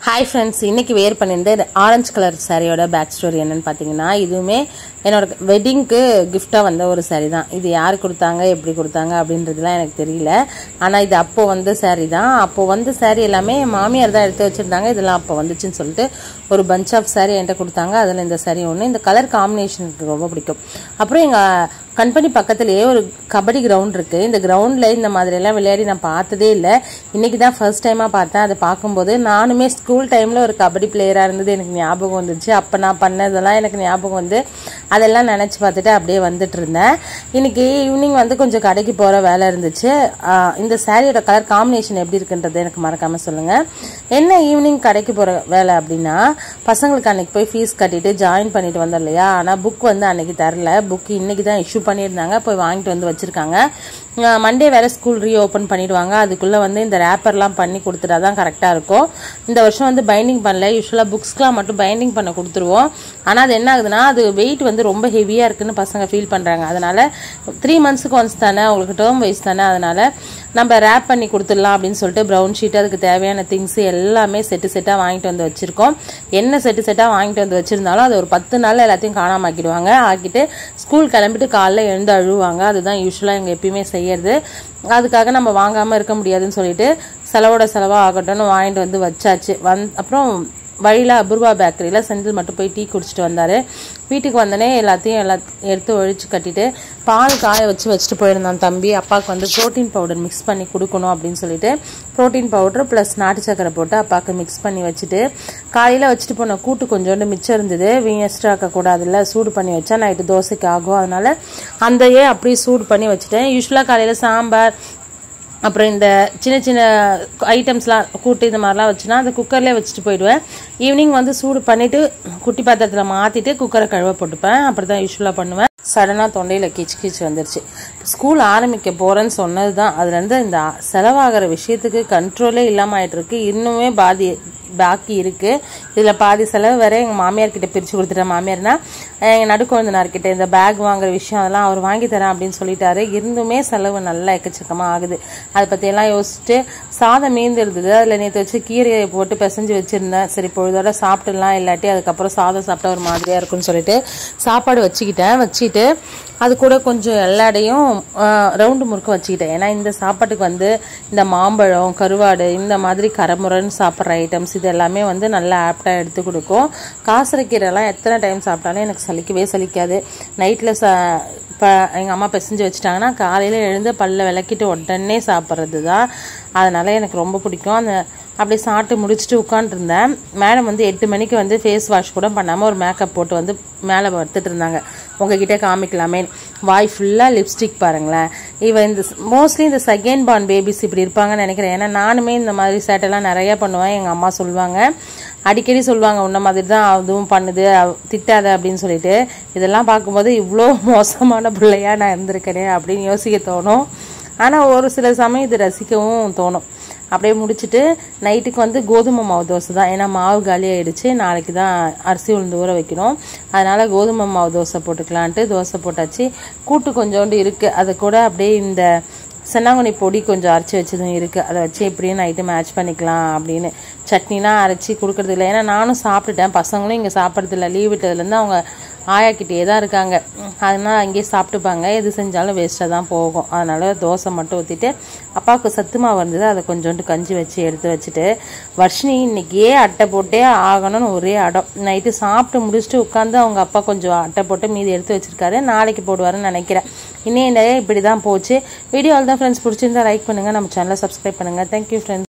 Hi friends, இன்னைக்கு வேர் பண்ணிருந்த orange colour சாரியோட back story என்னன்னு பாத்தீங்கன்னா இதுவுமே என்னோட வெட்டிங்க்கு gift-ஆ வந்த ஒரு சாரி தான். இது யார் கொடுத்தாங்க எப்படி கொடுத்தாங்க அப்படின்றதுலாம் எனக்கு தெரியல. ஆனா இது அப்போ வந்த சாரி தான். அப்போ வந்த சாரி எல்லாமே மாமியார் தான் எடுத்து வச்சிருந்தாங்க. இதெல்லாம் அப்போ வந்துச்சுன்னு சொல்லிட்டு ஒரு bunch of சாரி என்கிட்ட கொடுத்தாங்க. அதுல இந்த சாரி ஒன்னு. இந்த கலர் காம்பினேஷன் எனக்கு ரொம்ப பிடிக்கும். அப்புறம் எங்க கம்பெனி பக்கத்துலயே ஒரு கபடி கிரவுண்ட் இருக்கு. இந்த கிரவுண்ட்ல இந்த மாதிரி எல்லாம் விளையாடி நான் பார்த்ததே இல்ல. இன்னைக்கு தான் ஃபர்ஸ்ட் டைமா பார்த்தேன். அதை பார்க்கும்போது நானுமே ஸ்கூல் டைம்ல ஒரு கபடி பிளேயரா இருந்தது எனக்கு ஞாபகம் வந்துச்சு. அப்ப நான் பண்ணதெல்லாம் எனக்கு ஞாபகம் வந்து அதெல்லாம் நினைச்சு பார்த்துட்டு அப்படியே வந்துட்டு இருந்தேன். இன்னைக்கு ஈவினிங் வந்து கொஞ்சம் கடைக்கு போற வேலை இருந்துச்சு. இந்த சாரியோட கலர் காம்பினேஷன் எப்படி இருக்குன்றது எனக்கு மறக்காம சொல்லுங்க. என்ன ஈவினிங் கடைக்கு போற வேலை அப்படின்னா பசங்களுக்கு அன்னைக்கு போய் ஃபீஸ் கட்டிட்டு ஜாயின் பண்ணிட்டு வந்தோம் இல்லையா. ஆனா புக் வந்து அன்னைக்கு தரல. புக் இன்னைக்கு தான் இஷ்யூ பண்ணியிருந்தாங்க. போய் வாங்கிட்டு வந்து வச்சிருக்காங்க. மண்டே வேற ஸ்கூல் ரீஓபன் பண்ணிடுவாங்க. அதுக்குள்ள வந்து இந்த ரேப்பர்லாம் பண்ணி கொடுத்துட்டா தான் கரெக்டா இருக்கும். இந்த வருஷம் வந்து பைண்டிங் பண்ணல. யூஸ்வலா புக்ஸ்க்குலாம் மட்டும் பைண்டிங் பண்ண கொடுத்துருவோம். ஆனா அது என்ன ஆகுதுன்னா அது வெயிட் வந்து ரொம்ப ஹெவியா இருக்குன்னு பசங்க ஃபீல் பண்றாங்க. அதனால 3 monthsக்கு ஒன்ஸ் தானே, உங்களுக்கு டேர்ம் வைஸ் தானே, அதனால நம்ம ரேப் பண்ணி கொடுத்துடலாம் அப்படின்னு சொல்லிட்டு ப்ரௌன் ஷீட் அதுக்கு தேவையான திங்ஸ் எல்லாமே செட்டா வாங்கிட்டு வந்து வச்சிருக்கோம். என்ன செட்டா வாங்கிட்டு வந்து வச்சிருந்தாலும் அது ஒரு 10 நாள்ல எல்லாத்தையும் காணாம ஆக்கிடுவாங்க. ஆக்கிட்டு ஸ்கூல் கிளம்பிட்டு காலைல எழுந்து அழுவாங்க. அதுதான் யூஸ்வலா எங்க எப்பயுமே செய்யறது. அதுக்காக நம்ம வாங்காம இருக்க முடியாதுன்னு சொல்லிட்டு செலவோட செலவா ஆகட்டும்னு வாங்கிட்டு வந்து வச்சாச்சு. அப்புறம் வழியில அபூர்வா பேக்கரியில செந்தில் மட்டும் போய் டீ குடிச்சிட்டு வந்தாரு. வீட்டுக்கு வந்தனே எல்லாத்தையும் எடுத்து ஒழிச்சு கட்டிட்டு பால் காய வச்சுட்டு போயிருந்தான் தம்பி. அப்பாவுக்கு வந்து புரோட்டீன் பவுடர் மிக்ஸ் பண்ணி கொடுக்கணும் அப்படின்னு சொல்லிட்டு புரோட்டீன் பவுடர் பிளஸ் நாட்டு சக்கரை போட்டு அப்பாவுக்கு மிக்ஸ் பண்ணி வச்சுட்டு காலையில வச்சுட்டு போன கூட்டு கொஞ்சோண்டு மிச்சம் இருந்தது. எக்ஸ்ட்ரா ஆக்க கூடாதுல்ல, சூடு பண்ணி வச்சா நைட்டு தோசைக்கு ஆகும். அதனால அந்தையே அப்படியே சூடு பண்ணி வச்சுட்டேன். யூஸ்வலா காலையில சாம்பார் அப்புறம் இந்த சின்ன சின்ன ஐட்டம்ஸ்லாம் கூட்டு இந்த மாதிரிலாம் வச்சுன்னா அந்த குக்கர்லேயே வச்சுட்டு போயிடுவேன். ஈவினிங் வந்து சூடு பண்ணிட்டு குட்டி பாத்திரத்தில் மாற்றிட்டு குக்கரை கழுவ போட்டுப்பேன். அப்படி தான் யூஸ்வலாக பண்ணுவேன். சடனாக தொண்டையில் கீச்சு வந்துருச்சு. ஸ்கூல் ஆரம்பிக்க போகிறேன்னு சொன்னது தான். அதுலேருந்து இந்த செலவாகிற விஷயத்துக்கு கண்ட்ரோலே இல்லாமல் ஆகிட்டு இருக்கு. இன்னுமே பாக்கி இருக்கு. இதுல பாதி செலவு வேற எங்க மாமியார் கிட்ட பிரிச்சு கொடுத்துட்டேன். மாமியார்னா எங்க நடுக்குழந்தனார்கிட்ட இந்த பேக் வாங்குற விஷயம் அதெல்லாம் அவர் வாங்கி தரேன் அப்படின்னு சொல்லிட்டாரு. இருந்துமே செலவு நல்லா எக்கச்சக்கமா ஆகுது. அதை பத்தி எல்லாம் யோசிச்சுட்டு சாதம் மீந்து இருந்தது. அதுல நேற்று வச்சு கீரையை போட்டு பிசைஞ்சு வச்சிருந்தேன். சரி பொழுதோட சாப்பிட்டுலாம், இல்லாட்டி அதுக்கப்புறம் சாதம் சாப்பிட்டா ஒரு மாதிரியா இருக்குன்னு சொல்லிட்டு சாப்பாடு வச்சுட்டு அது கூட கொஞ்சம் எல்லாடையும் ரவுண்டு முறுக்க வச்சுக்கிட்டேன். ஏன்னா இந்த சாப்பாட்டுக்கு வந்து இந்த மாம்பழம், கருவாடு, இந்த மாதிரி கரமுரன்னு சாப்பிட்ற ஐட்டம்ஸ் இது எல்லாமே வந்து நல்லா ஆப்டாக எடுத்து கொடுக்கும். காசரைக்கீரைலாம் எத்தனை டைம் சாப்பிட்டாலும் எனக்கு சலிக்காது. நைட்டில் இப்போ எங்கள் அம்மா பிசைஞ்சு வச்சுட்டாங்கன்னா காலையில் எழுந்து பல்ல விளக்கிட்டு உடனே சாப்பிட்றது தான். அதனால எனக்கு ரொம்ப பிடிக்கும். அப்படி சாப்பிட்டு முடிச்சுட்டு உட்காந்துருந்தேன். மேடம் வந்து 8 மணிக்கு வந்து ஃபேஸ் வாஷ் கூட பண்ணாமல் ஒரு மேக்கப் போட்டு வந்து மேலே வறுத்துட்டு இருந்தாங்க. உங்ககிட்ட காமிக்கலாமே. வாய் ஃபுல்லாக லிப்ஸ்டிக் பாருங்களேன். இந்த மோஸ்ட்லி இந்த செகண்ட் பார்ன் பேபிஸ் இப்படி இருப்பாங்கன்னு நினைக்கிறேன். ஏன்னா நானுமே இந்த மாதிரி சேட்டெல்லாம் நிறைய பண்ணுவேன். எங்கள் அம்மா சொல்லுவாங்க, அடிக்கடி சொல்லுவாங்க, உன்ன மாதிரி தான் அதுவும் பண்ணுது, திட்டாத அப்படின்னு சொல்லிட்டு. இதெல்லாம் பார்க்கும்போது இவ்வளோ மோசமான பிள்ளையா நான் இருந்திருக்கேனே அப்படின்னு யோசிக்க தோணும். ஆனால் ஒரு சில சமயம் இது ரசிக்கவும் தோணும். அப்படியே முடிச்சுட்டு நைட்டுக்கு வந்து கோதுமை மாவு தோசை தான். ஏன்னா மாவு காலி ஆயிடுச்சு. நாளைக்கு தான் அரிசி உளுந்து ஊற வைக்கணும். அதனால கோதுமை மாவு தோசை போட்டுக்கலான்ட்டு தோசை போட்டாச்சு. கூட்டு கொஞ்சோண்டு இருக்கு. அது கூட அப்படியே இந்த சென்னாங்குனி பொடி கொஞ்சம் அரைச்சி வச்சதும் இருக்கு. அதை வச்சு எப்படியே நைட்டு மேட்ச் பண்ணிக்கலாம் அப்படின்னு. சட்னிலாம் அரைச்சி கொடுக்கறது இல்லை. ஏன்னா நானும் சாப்பிட்டுட்டேன். பசங்களும் இங்கே சாப்பிட்றது இல்லை. லீவ் விட்டதுலேருந்து அவங்க ஆயாக்கிட்டே தான் இருக்காங்க. அதனால அங்கேயே சாப்பிட்டுப்பாங்க. எது செஞ்சாலும் வேஸ்ட்டாக தான் போகும். அதனால தோசை மட்டும் ஊற்றிட்டு அப்பாவுக்கு சத்து மாவு இருந்தது. அதை கொஞ்சோண்டு கஞ்சி வச்சு எடுத்து வச்சுட்டு வர்ஷினி இன்னைக்கே அட்டை போட்டே ஆகணும்னு ஒரே அடம். நைட்டு சாப்பிட்டு முடிச்சுட்டு உட்காந்து அவங்க அப்பா கொஞ்சம் அட்டை போட்டு மீதி எடுத்து வச்சிருக்காரு. நாளைக்கு போடுவாருன்னு நினைக்கிறேன். இன்னும் இப்படி தான் போச்சு. வீடியோ தான் ஃப்ரெண்ட்ஸ் பிடிச்சிருந்தா லைக் பண்ணுங்க, நம்ம சேனலை சப்ஸ்கிரைப் பண்ணுங்க. Thank you friends.